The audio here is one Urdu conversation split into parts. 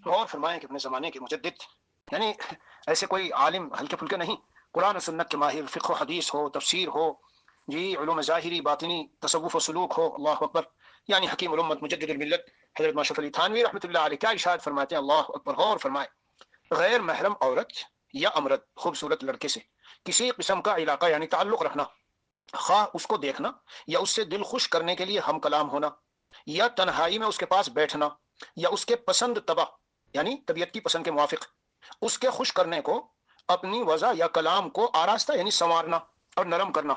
غور فرمائیں کہ اپنے زمانے کے مجدد، یعنی ایسے کوئی عالم ہلکے پھلکے نہیں، قرآن و سنت کے ماہر، فقہ و حدیث ہو، تفسیر ہو، جی علوم ظاہری باطنی، تصوف و سلوک ہو، اللہ اکبر، یعنی حکیم الامت مجدد الملت حضرت ماشرف علی تھانوی رحمۃ اللہ علیہ کیا ارشاد فرماتے ہیں، اللہ اکبر، غور فرمائے، غیر محرم عورت یا امرد خوبصورت لڑکے سے کسی قسم کا علاقہ یعنی تعلق رکھنا، خواہ اس کو دیکھنا یا اس سے دل خوش کرنے کے لیے ہم کلام ہونا، یا تنہائی میں اس کے پاس بیٹھنا، یا اس کے پسند تبع یعنی طبیعت کی پسند کے موافق اس کے خوش کرنے کو، اپنی وضع یا کلام کو آراستہ یعنی سنوارنا اور نرم کرنا،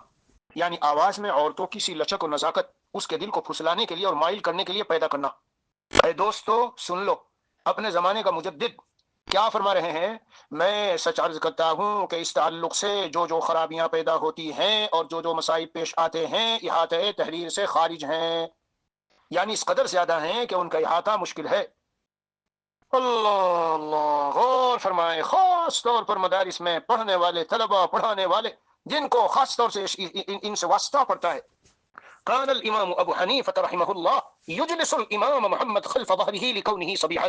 یعنی آواز میں عورتوں کی سی لچک و نزاکت اس کے دل کو پھسلانے کے لیے اور مائل کرنے کے لیے پیدا کرنا۔ اے دوستو سن لو، اپنے زمانے کا مجدد کیا فرما رہے ہیں، میں سچ عرض کرتا ہوں کہ اس تعلق سے جو جو خرابیاں پیدا ہوتی ہیں اور جو جو مسائل پیش آتے ہیں احاطہ تحریر سے خارج ہیں، یعنی اس قدر زیادہ ہیں کہ ان کا احاطہ مشکل ہے۔ اللہ اللہ، غور فرمائے، خاص طور پر مدارس میں پڑھنے والے طلبہ، پڑھانے والے جن کو خاص طور سے ان سے واسطہ پڑتا ہے۔ قال الامام ابو حنیفہ رحمہ اللہ یجلس الامام محمد خلف ظہرہ لکونہ صبیحا،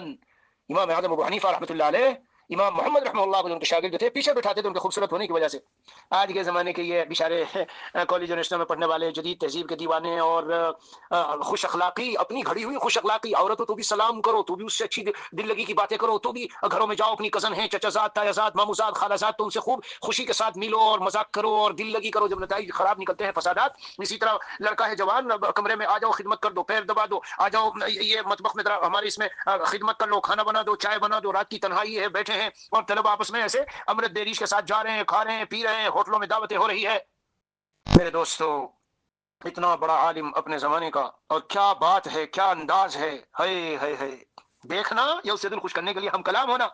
امام اعظم ابو حنیفہ رحمۃ اللہ علیہ، امام محمد رحمہ اللہ کو جو ان کے شاگرد تھے پیچھے بٹھاتے تھے ان کے خوبصورت ہونے کی وجہ سے۔ آج کے زمانے کے یہ بیچارے کالج یونیورسٹیوں میں پڑھنے والے جدید تہذیب کے دیوانے اور خوش اخلاقی، اپنی گھڑی ہوئی خوش اخلاقی عورتوں تو بھی سلام کرو، تو بھی اس سے اچھی دل لگی کی باتیں کرو، تو بھی گھروں میں جاؤ، اپنی کزن ہیں، چچا زاد، تایا زاد، مامو زاد، خالہ زاد، تو ان سے خوب خوشی کے ساتھ ملو اور مذاق کرو اور دل لگی کرو، جب نتائج خراب نکلتے ہیں فسادات۔ اسی طرح لڑکا ہے جوان، کمرے میں آ جاؤ، خدمت کر دو، پیر دبا دو، آ جاؤ یہ مطبخ میں ہمارے اس میں خدمت کر لو، کھانا بنا دو، چائے بنا دو، رات کی تنہائی ہے، بیٹھے ہیں اور طلب آپس میں ایسے امرت دیریش کے ساتھ جا رہے ہیں، کھا رہے ہیں، پی رہے ہیں، ہوٹلوں میں دعوتیں ہو رہی ہے۔ میرے دوستو، اتنا بڑا عالم اپنے زمانے کا، اور کیا بات ہے، کیا انداز ہے، ہے دیکھنا یا اس سے دل خوش کرنے کے لیے ہم کلام ہونا،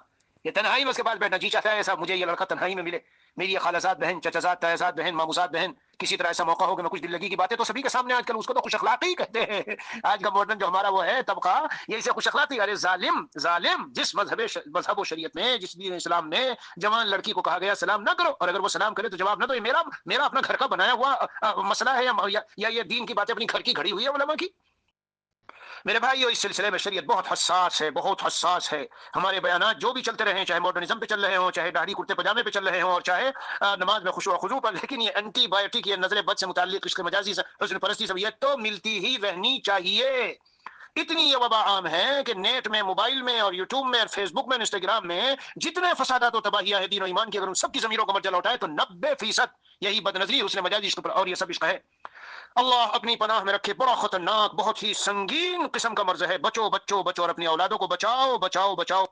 یہ تنہائی میں اس کے پاس بیٹھنا، جی چاہتا ہے ایسا مجھے یہ لڑکا تنہائی میں ملے، میری یہ خالہ زاد بہن، چچا زاد، تایا زاد بہن، مامو زاد بہن، کسی طرح ایسا موقع ہو کہ میں کچھ دل لگی کی باتیں تو سبھی کے سامنے، آج کل اس کو تو خوش اخلاقی کہتے ہیں، آج کا ماڈرن جو ہمارا وہ ہے طبقہ، یہ اسے خوش اخلاقی، ارے ظالم ظالم، جس مذہب و شریعت میں، جس دین اسلام میں جوان لڑکی کو کہا گیا سلام نہ کرو، اور اگر وہ سلام کرے تو جواب نہ دو، یہ میرا اپنا گھر کا بنایا ہوا مسئلہ ہے، یا یہ دین کی باتیں اپنی گھر کی گھڑی ہوئی ہے علماء کی؟ میرے بھائیو، اس سلسلے میں شریعت بہت حساس ہے، بہت حساس ہے۔ ہمارے بیانات جو بھی چلتے رہے، چاہے ماڈرنزم پہ چل رہے ہوں، چاہے داڑھی کرتے پجامے پہ چل رہے ہوں، اور چاہے نماز میں خشوع و خضوع پر، لیکن یہ اینٹی بایوٹک، یہ نظر بد سے متعلق عشق مجازی سے حسن پرستی سے یہ تو ملتی ہی رہنی چاہیے۔ اتنی یہ وبا عام ہے کہ نیٹ میں، موبائل میں اور یوٹیوب میں اور فیس بک میں، انسٹاگرام میں جتنے فسادات و تباہیاں ہیں دین و ایمان کی، اگر ان سب کی ضمیروں کو مرجع لوٹائے تو 90% یہی بد نظری حسن مجازی عشق پر، اور یہ سب عشق ہے۔ اللہ اپنی پناہ میں رکھے، بڑا خطرناک، بہت ہی سنگین قسم کا مرض ہے، بچو بچو بچو، اور اپنی اولادوں کو بچاؤ بچاؤ بچاؤ۔